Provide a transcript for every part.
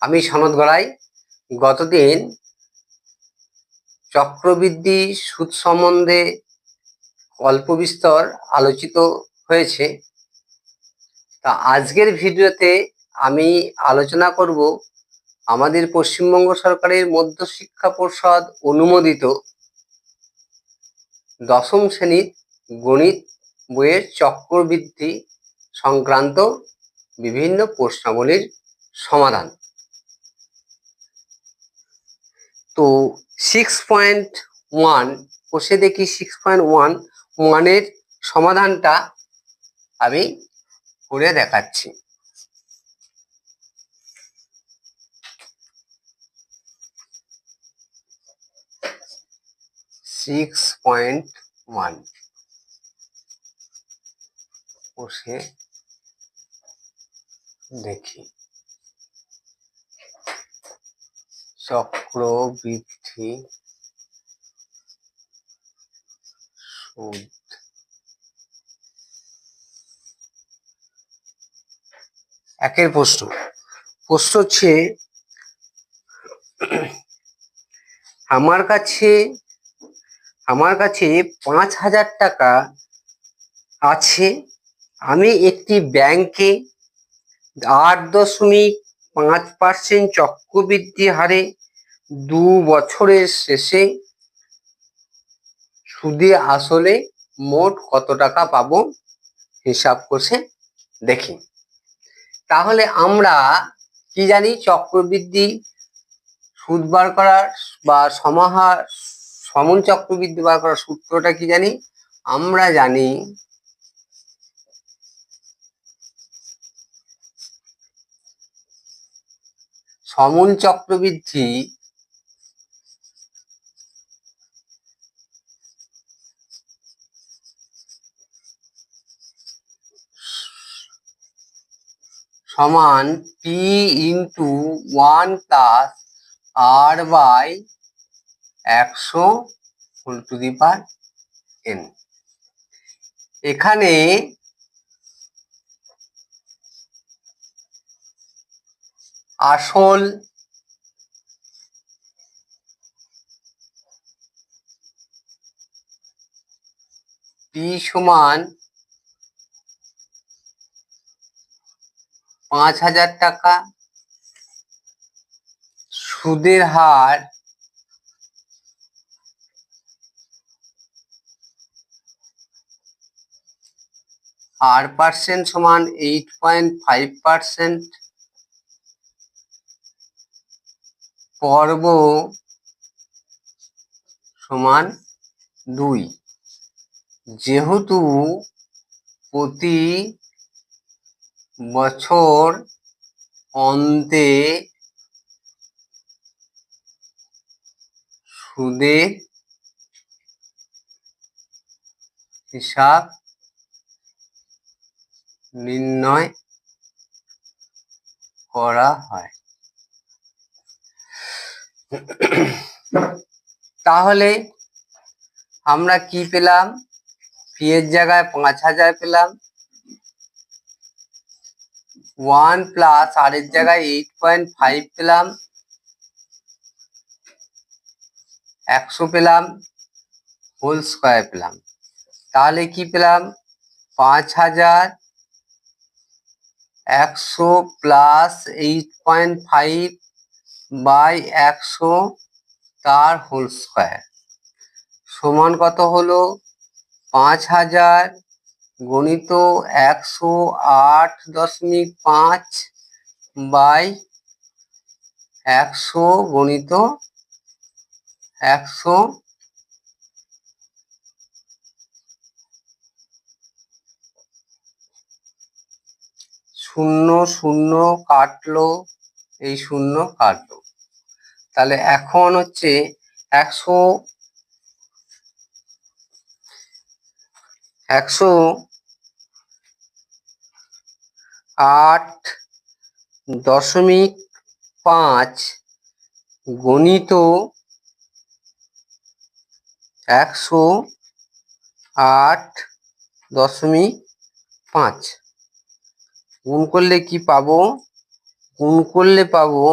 আমি সনদ গড়াই। গতদিন চক্রবৃদ্ধি সুদ সম্বন্ধে অল্প বিস্তর আলোচিত হয়েছে। তা আজকের ভিডিওতে আমি আলোচনা করব আমাদের পশ্চিমবঙ্গ সরকারের মধ্যশিক্ষা পর্ষদ অনুমোদিত দশম শ্রেণীর গণিত বইয়ের চক্রবৃদ্ধি সংক্রান্ত বিভিন্ন প্রশ্নাবলীর সমাধান। তো 6.1 বসে দেখি 6.1 সমাধানটা আমি করে দেখাচ্ছি। বসে দেখি চক্রবৃদ্ধি সুদ। একের প্রশ্ন হচ্ছে আমার কাছে 5,000 টাকা আছে। আমি একটি ব্যাংকে 8.5% চক্রবৃদ্ধি হারে 2 বছরের শেষে সুদে আসলে মোট কত টাকা পাবো হিসাব করে দেখি। তাহলে আমরা কি জানি, চক্রবৃদ্ধি সুদ বার করার বা সমন চক্রবৃদ্ধি বার করার সূত্রটা কি জানি? আমরা জানি সমন চক্রবৃদ্ধি সমান P into 1 plus R by 100 whole to the power n। এখানে আসল P সমান 5,000 টাকা, সুদের হার R% সমান 8.5%, পর্ব সমান 2। যেহেতু প্রতি বছর অন্তে সুদের হিসাব নির্ণয় করা হয়। তাহলে আমরা কি পেলাম? পি এর জায়গায় 5,000 পেলাম, 1 প্লাস আর এর জায়গায় 8.5 পেলাম, 100 পেলাম, হোল স্কয়ার পেলাম। তাহলে কি পেলাম? 5,000 100 প্লাস 8.5 বাই 100 তার হোল স্কয়ার সমান কত হলো? 5,000 গণিত 108.5 বাই 100 গণিত 100 শূন্য শূন্য কাটলো, এই শূন্য কাটলো। তাহলে এখন হচ্ছে 108.5 গণিত 108.5 গুণ করলে কি পাবো? গুণ করলে পাবো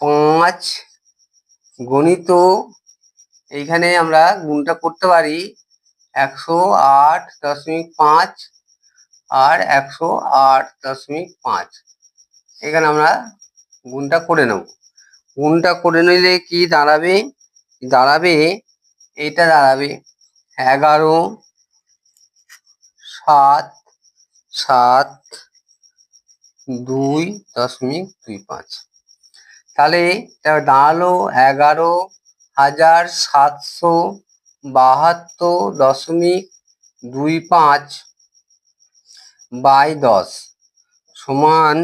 5 গণিত, এইখানে আমরা গুণটা করতে পারি 108.5 আর 108.5, এখানে আমরা গুণটা করে নেব। গুণটা করে নিলে কি দাঁড়াবে? এইটা দাঁড়াবে 11,772.25। তাহলে এটা দাঁড়ালো 11,772.25 বাই 10 সমান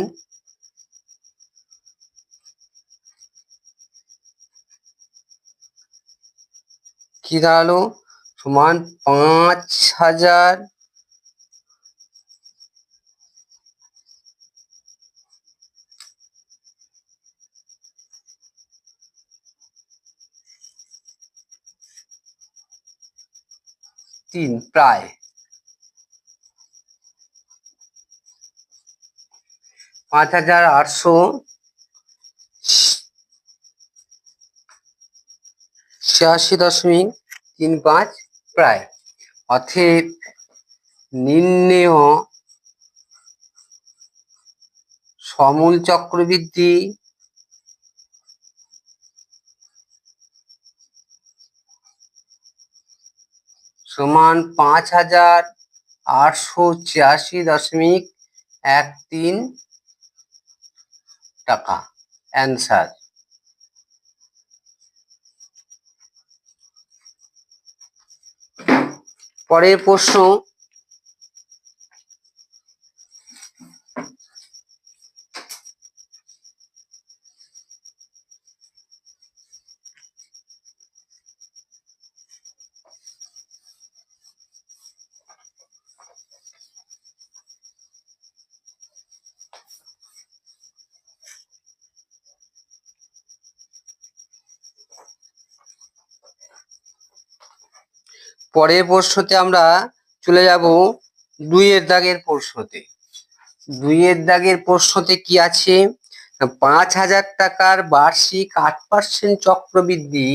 কি দাঁড়ালো? সমান 5,000 প্রায় 5,886.35 প্রায়। অতএব নির্ণেয় সমূল চক্রবৃদ্ধি সমান 5,886.13 টাকা। অ্যান্সার। পরের প্রশ্ন, আমরা চলে যাব 2-এর দাগের প্রশ্নতে। 2-এর দাগের প্রশ্নতে কি আছে? 5,000 টাকার বার্ষিক 8% চক্রবৃদ্ধি,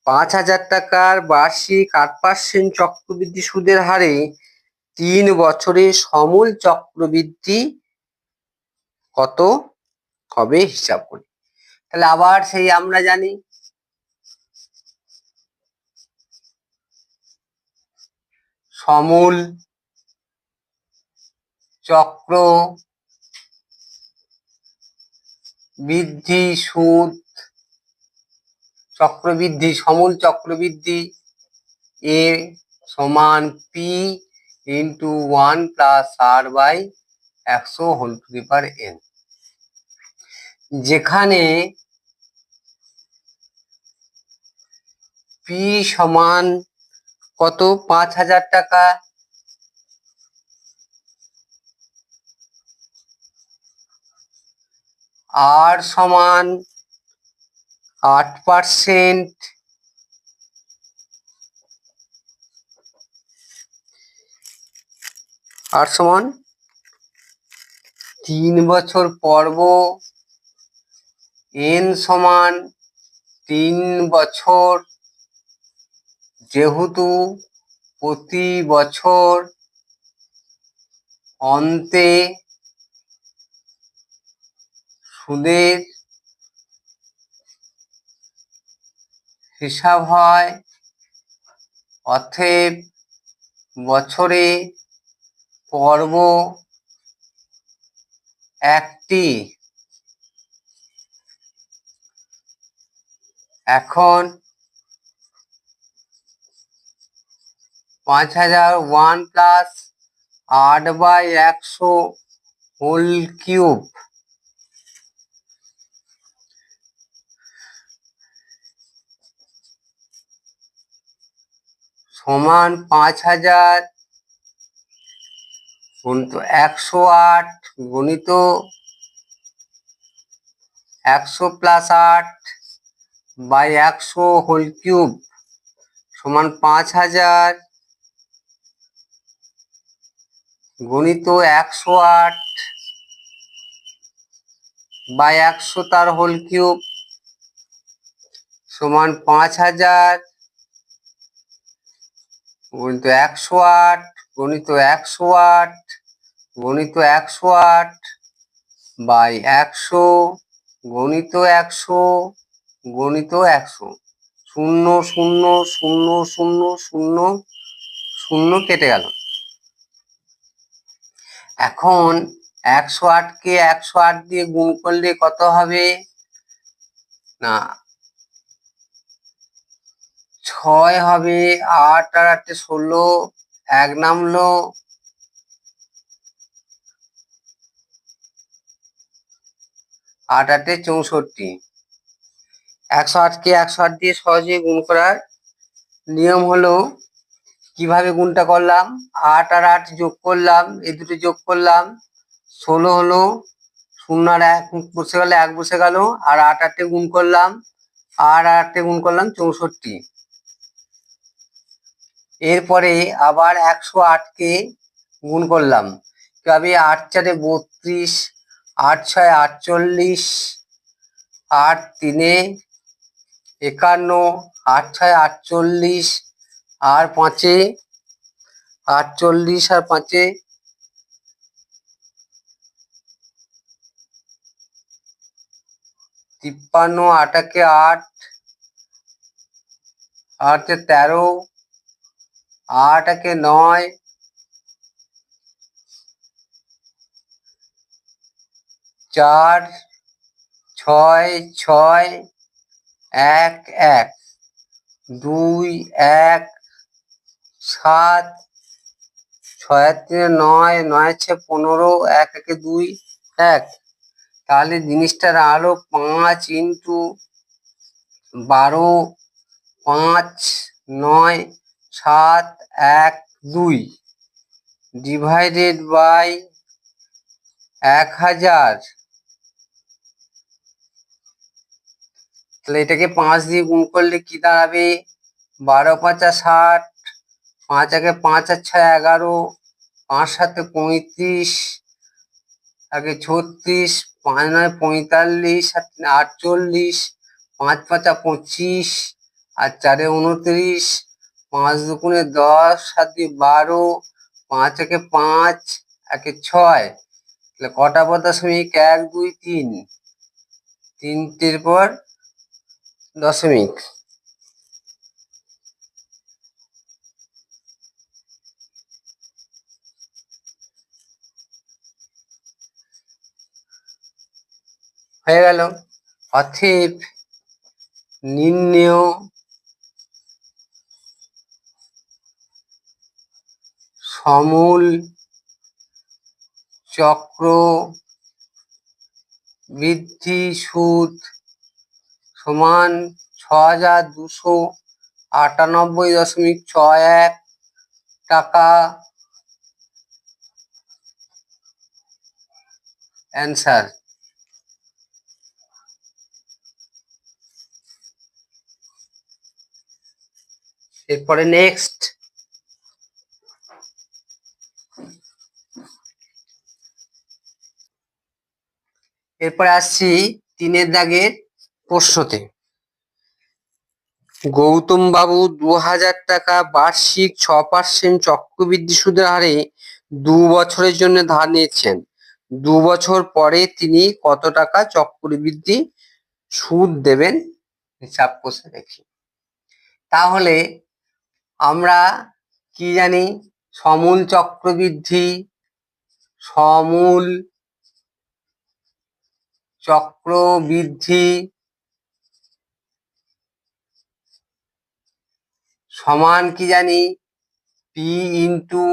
5,000 টাকার বার্ষিক 8% চক্রবৃদ্ধি সুদের হারে 3 বছরে সমূল চক্রবৃদ্ধি কত হবে হিসাব করি। তাহলে আবার সেই আমরা জানি সমূল চক্র বৃদ্ধি সুদ, চক্রবৃদ্ধি সমূল চক্রবৃদ্ধি এ সমান P into 1 plus R by 100 whole to the power n, যেখানে পি সমান কত? 5,000 টাকা, আর সমান 8%, আর সমান 3 বছর পর্ব, n সমান 3 বছর, যেহেতু প্রতি বছর অন্তে সুদের হিসাব হয়, অতএব বছরে পর্ব একটি। এখন 5,001 প্লাস 8/100 হোল কিউব সমান 5,000 গুণিত 108 গুণিত 100 প্লাস 8 বাই 100 হোল কিউব সমান 5,000 গুণিত 108 বাই 100 তার হোল কিউব সমান 5000 গুণিত 108 গণিত 108 গণিত 108 বাই 100 গণিত 100 গণিত 100 শূন্য শূন্য শূন্য শূন্য শূন্য শূন্য কেটে গেল। এখন 108কে 108 দিয়ে গুণ করলে কত হবে না 6 হবে। 8 আর 8 16 1 নামলো, 8 8 64। 108কে 108 দিয়ে সহজে গুণ করার নিয়ম হলো কিভাবে গুণটা করলাম, 8 আর 8 যোগ করলাম, এই দুটো যোগ করলাম 16 হলো, 0 আর 1 বসে গেল, 1 বসে গেল, আর 8 8 গুণ করলাম, 8 আর 8 গুণ করলাম 64। এরপরে আবার 108কে গুণ করলাম কিভাবে, 8 4 32, 8 6 48, 8 3 51, 8 6 48, আর 5 48 আর 5 53, 8 8 8, 8 13, 8 9, 4 6 6, 1 1, 2 1, 7 6 3 9, 9 6 15, 1 1 2 1। তাহলে জিনিসটা আরো 5 ইন্টু 12, 5 9 7 1 2 ডিভাইডেড বাই 1000। তাহলে এটাকে 5 দিয়ে গুণ করলে কি দাঁড়াবে, 12 5 60, 5 1 5 আর 6 11, 5 7 35, আগে 36, 5 9 45, 48, 5 5 25, আর 4 29, 5 2 10, 7 12, 5 1 5, 1 6। তাহলে কটা পর দশমিক, 1 2 3, তিনটের পর দশমিক। হয়ে গেল। অতএব নির্ণেয় সমূল চক্রবৃদ্ধি সুদ সমান 6298.61 টাকা। অ্যান্সার। এরপরে নেক্সট, এরপরে আসছি 3 দাগের প্রশ্নতে। গৌতম বাবু 2000 টাকা বার্ষিক 6% চক্রবৃদ্ধি সুদের হারে 2 বছরের জন্য ধার নিয়েছেন। 2 বছর পরে তিনি কত টাকা চক্রবৃদ্ধি সুদ দেবেন হিসাব করে দেখি। তাহলে আমরা কি জানি, সমূল চক্রবৃদ্ধি, সমূল চক্রবৃদ্ধি সমান কি জানি, P into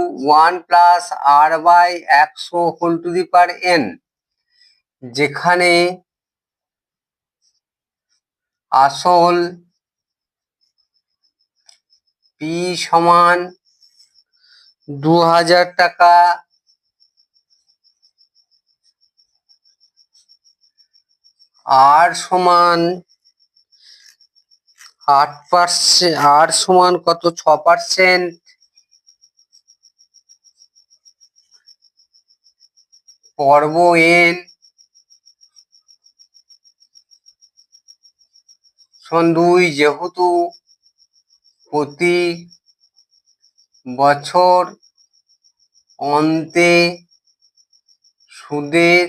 1 plus R by 100 whole to the power n, যেখানে আসল পি সমান 2000 টাকা, আর সমান 8%, আর সমান কত 6%, পর্ব n, সমান 2, যেহেতু প্রতি বছর অন্তে সুদের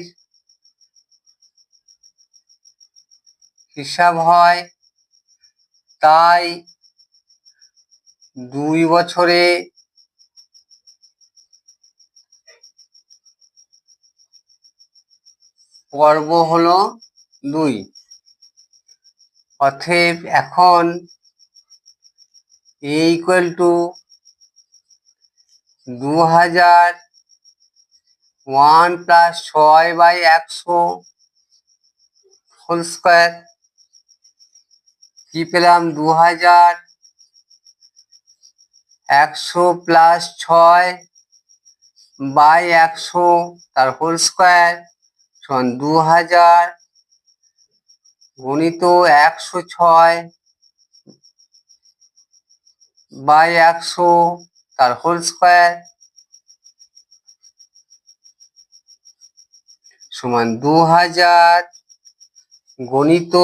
হিসাব হয়, তাই 2 বছরে পর্ব হলো 2। অতএব এখন a equal to 2001 plus 6/100 whole square. কি পেলাম? 2100 প্লাস 6/100 তার হোল স্কোয়ার সমান 2000 গুণিত 106/100 তার হোল স্কোয়ার সমান 2000 গণিত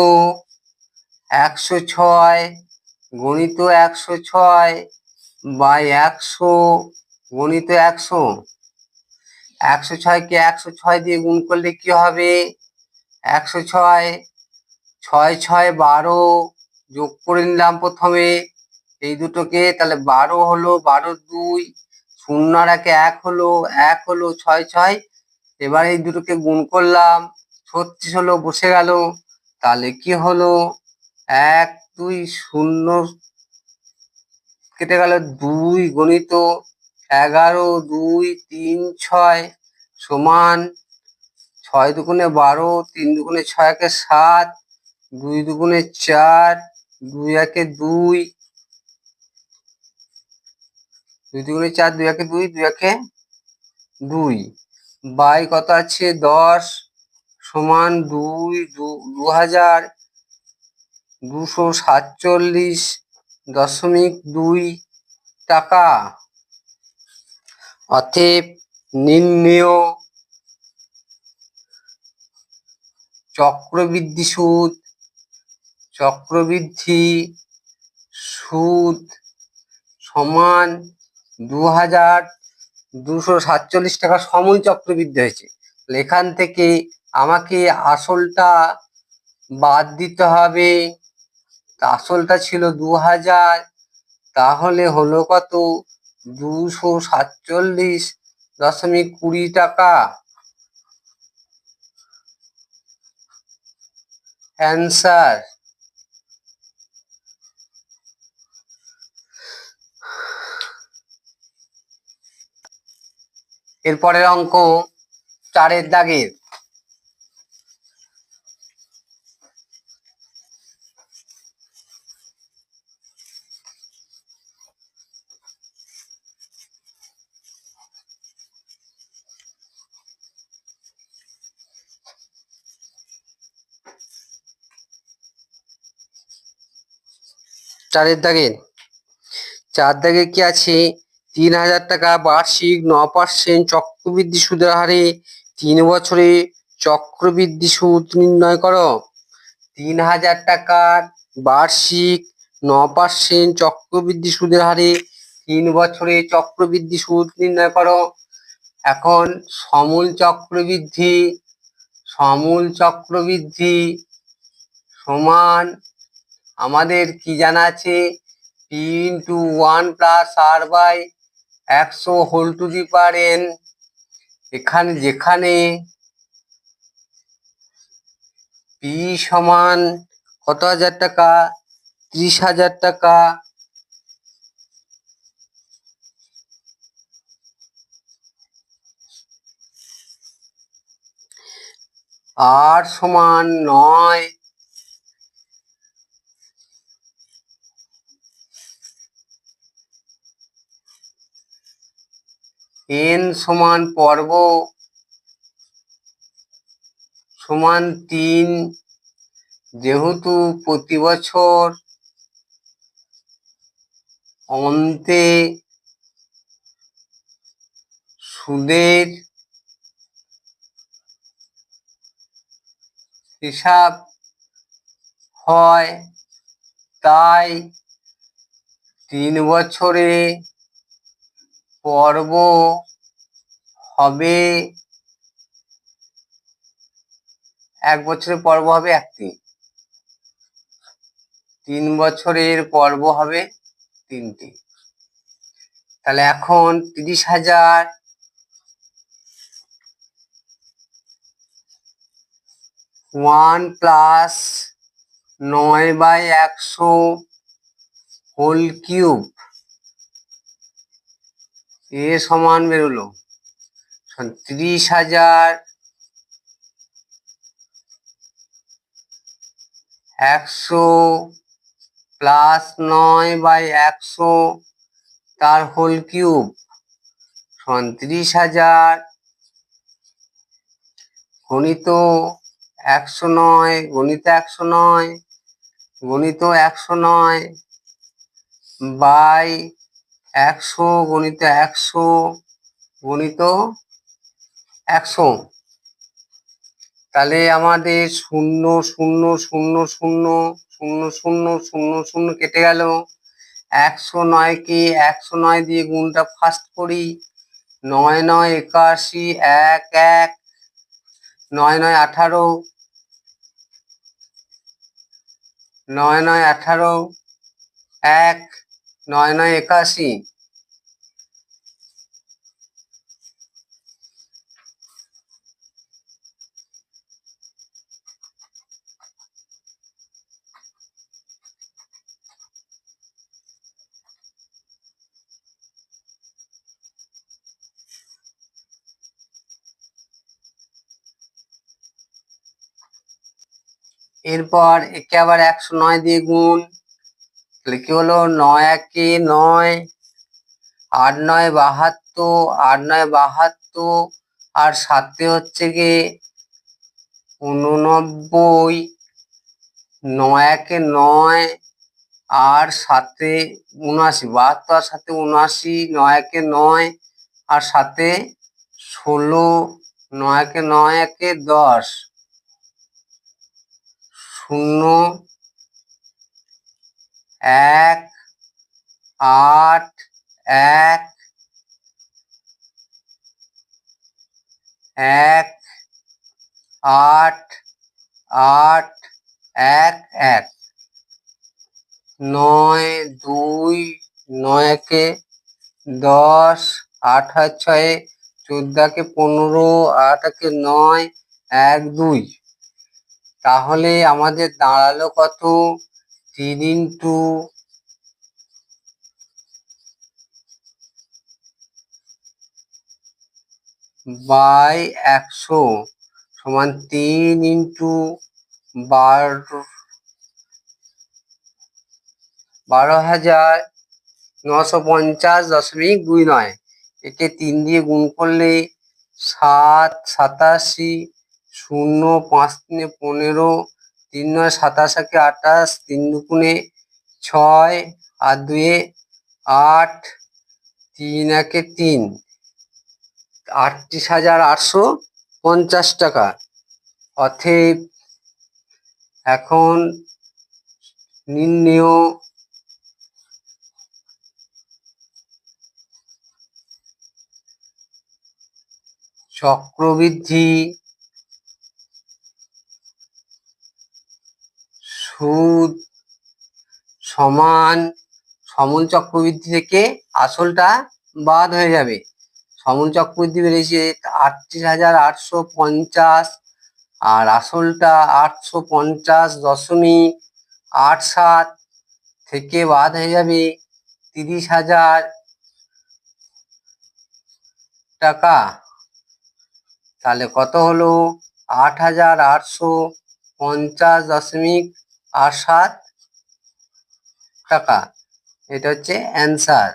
106 গণিত 106/100 গণিত 100। 106কে 106 দিয়ে গুণ করলে কি হবে? 106 6 6 12 যোগ করে নিলাম প্রথমে এই দুটোকে, তাহলে 12 হলো, 12 2 0 আর 1 হলো, 1 হলো, 6 6। এবার এই দুটোকে গুণ করলাম, 36 হলো, বসে গেল। তাহলে কি হলো? 1 2 0 কেটে গেল, 2 গণিত 11 2 3 6 সমান 6 দুগুণে 12, 3 দুগুণে 6 একে 7, 2 দুগুণে 4, 2 একে 2, 2 দুগুণে 4, 2 একে 2, 2 একে 2 বাই কত আছে? 10 সমান 2247.2 টাকা। অতএব নির্ণেয় চক্রবৃদ্ধি সুদ সমান 2247 টাকা সমূল চক্রবৃদ্ধি হয়েছে। এখান থেকে আমাকে আসলটা বাদ দিতে হবে। আসলটা ছিল 2000, তাহলে হলো কত? 247.20 টাকা। অ্যান্সার। এরপরের অঙ্ক 4 দাগের। চারের দাগে কি আছে? 3000 টাকা বার্ষিক 9% চক্রবৃদ্ধি সুদের হারে 3 বছরে চক্রবৃদ্ধি সুদ নির্ণয় করো। 3000 টাকার বার্ষিক 9% চক্রবৃদ্ধি সুদের হারে 3 বছরে চক্রবৃদ্ধি সুদ নির্ণয় করো। এখন সমূল চক্রবৃদ্ধি সমান আমাদের কি জানা আছে? p × 1 + r/100 whole to the power n। যেখানে p সমান কত হাজার টাকা? 30,000 টাকা। r সমান 9, n সমান পর্ব সমান 3, যেহেতু প্রতি বছর অন্তে সুদের হিসাব হয়, তাই 3 বছরে পর্ব হবে 1 বছরের পর্ব হবে 1টি, 3 বছরের পর্ব হবে 3টি। তাহলে এখন 30,000 1 প্লাস 9/100 হোল কিউব এ সমান বেরোলো 30,100 প্লাস 9/100 তার হোল কিউব সমান 30,000 গণিত 109 গণিত 109 গণিত 109 বাই 100 গণিত 100 গণিত 100। তাহলে আমাদের 0 0 0 0 0 0 0 0 কেটে গেল। 109 কে 109 দিয়ে গুণটা ফার্স্ট করি। 9 9 81 1 1 9 9 18 9 9 18 1 9 9 81। এরপর একে আবার 109 দিয়ে গুণ, তাহলে কি হলো 9 1 9 8 9 72 8 9 72 আর 7 হচ্ছে গিয়ে 89 9 1 9 আর 7 79 72 আর 7 79 9 1 9 আর 7 16 9 1 9 1 10 0 1 8 1 1 8 8 1 1 9 2 9 1 10 8 6 14 15 8 9 1 2। তাহলে আমাদের দাঁড়ালো কত 3 ইন্টু বাই 100 সমান 3 ইন্টু 12,950.29। একে 3 দিয়ে গুণ করলে 7 87 0 5 3 15 3 9 27 28 3 2 6 আর 2 8 3 1 3 38,850 টাকা। অতএব এখন নির্ণেয় চক্রবৃদ্ধি সুদ সমান সমন চক্রবৃদ্ধি থেকে আসলটা বাদ হয়ে যাবে। সমন চক্রবৃদ্ধি বেরিয়েছে 38,850 আর আসলটা 850.87 থেকে বাদ হয়ে যাবে 30,000 টাকা। তাহলে কত হলো 8,850.87 টাকা। এটা হচ্ছে অ্যান্সার।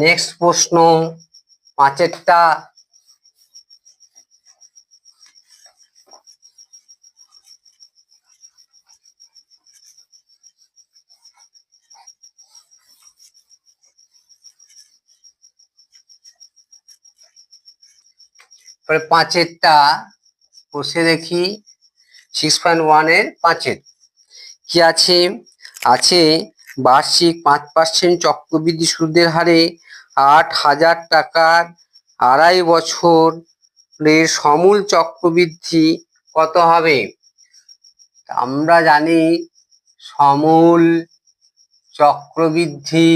নেক্সট প্রশ্ন 5-এরটা। পরে 5-এরটা বসে দেখি 6.1 এর 5-এর কি আছে? আছে বার্ষিক 5% চক্রবৃদ্ধি সুদের হারে 8,000 টাকার 2.5 বছরের সমূল চক্রবৃদ্ধি কত হবে? আমরা জানি সমূল চক্রবৃদ্ধি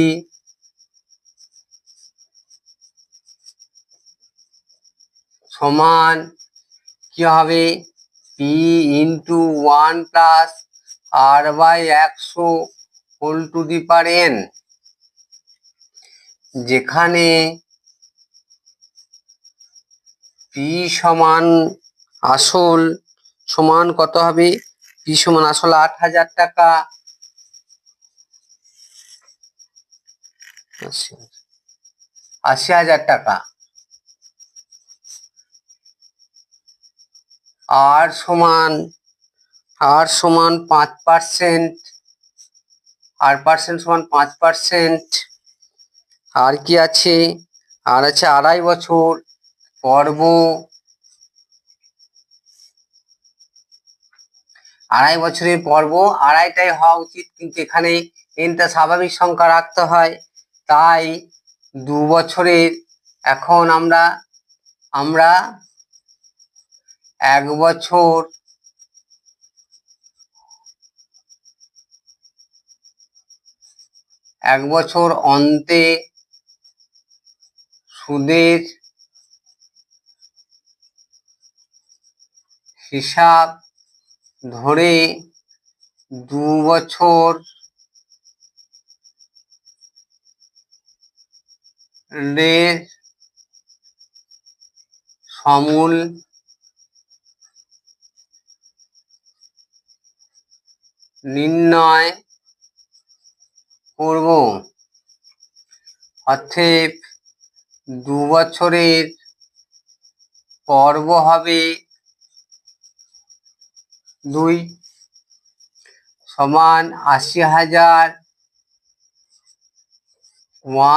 সমান কি হবে? P into 1 plus R/100 whole to the power n, যেখানে P সমান আসল সমান কত হবে? P সমান আসল 8,000 টাকা, 80,000 টাকা, আর সমান 5%, আর পার্সেন্ট সমান 5%, আর কি আছে? আর আছে 2.5 বছর পর্ব, 2.5 বছরের পর্ব, 2.5টাই হওয়া উচিত, কিন্তু এখানে এনটা স্বাভাবিক সংখ্যা রাখতে হয়, তাই 2 বছরের, এখন আমরা 1 বছর অন্তে সুদের হিসাব ধরে 2 বছরের সমূল নির্ণয় করব। অতএব 2 বছরের পর্ব হবে 2 সমান 80,000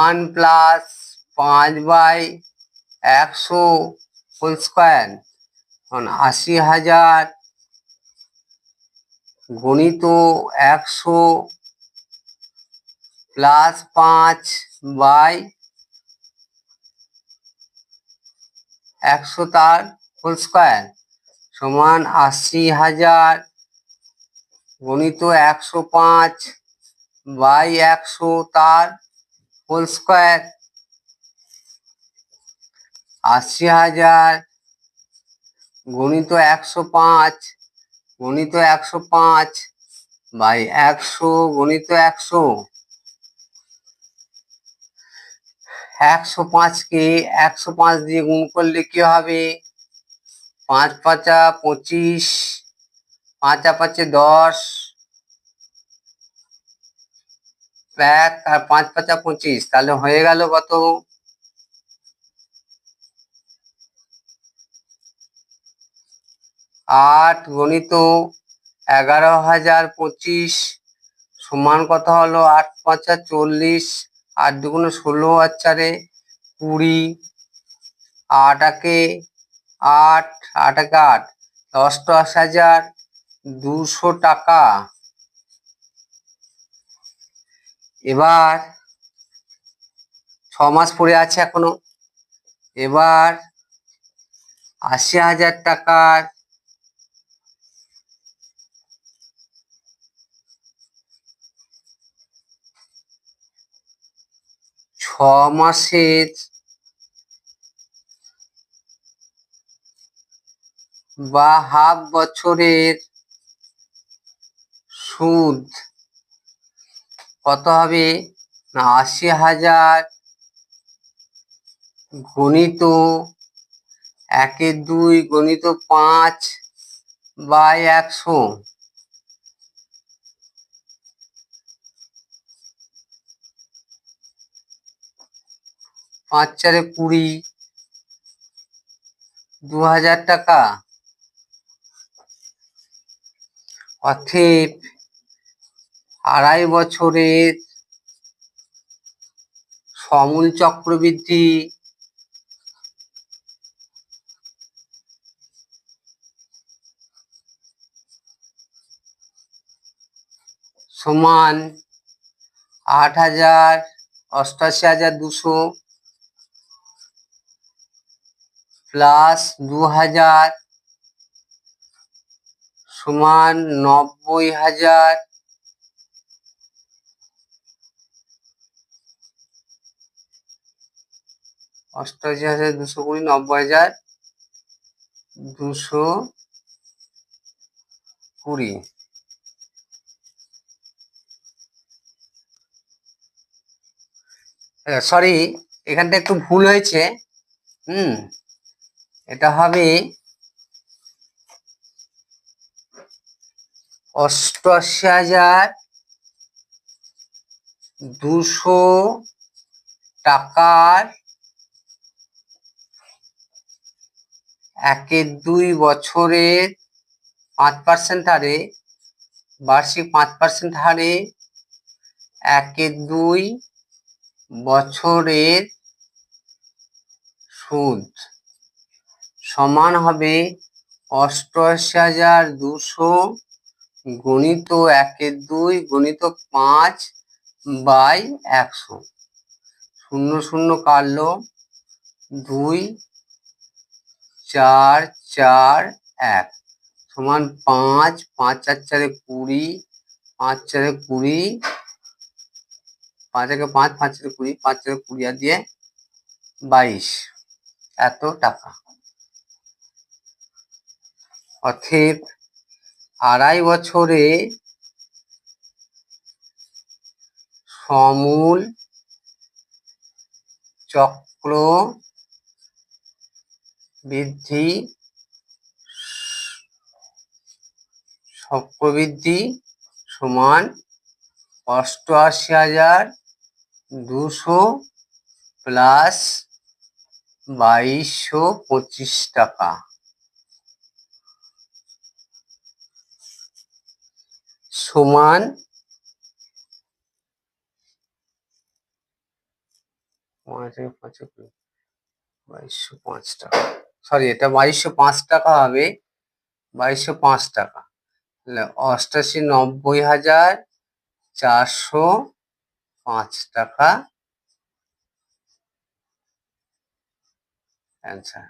1 প্লাস 5/100 হোল স্কোয়ার, 80,000 গুণিত 100 প্লাস 5/100 তার হোল স্কোয়ার সমান 80,000 গুণিত 105/100 তার হোল স্কোয়ার, 80,000 গুণিত 105 গুণিত 105/100 গুণিত 100, 105কে 105 দিয়ে গুণ করলে কি হবে? 5 5 25, 5 5 10, আর 5 5 25, তাহলে হয়ে গেল কত? 8 গুণিত 11,025 সমান কত হলো? 8 5 40, 8 দুগুণে 16, আর 4 20, 8 একে 8, 8 একে 8, 88,200 টাকা। এবার 6 মাস পড়ে আছে এখনো। এবার 80,000 টাকার 6 মাসের বা হাফ বছরের সুদ কত হবে? না, 80,000 গুণিত 1/2 গুণিত 5/100, 5 4 20, 2,000 টাকা। অতএব 2.5 বছরের সমূল চক্রবৃদ্ধি সমান 8,000 88,200 প্লাস 2,000 সমান 90,000 88,220 90,220 সরি, এখানটা একটু ভুল হয়েছে। এটা হবে 88,200 টাকার 1-2 বছরের 5% হারে, বার্ষিক 5% হারে 1-2 বছরের সুদ সমান হবে 88,200 গুণিত 1-2 গুণিত 5/100। 0 0 কাটলো, 2 4 4 1 সমান 5 5 4 4 20 5 4 20 5 1 5 5 4 20 5 4 20 আর দিয়ে 22 এত টাকা। অতএব 2.5 বছরে সমূল চক্রবৃদ্ধি সমান 88,200 প্লাস 2,225 টাকা সমান 2,205 টাকা। সরি, এটা 2,205 টাকা হবে, 2,205 টাকা। 88,90,405 টাকা অ্যান্সার।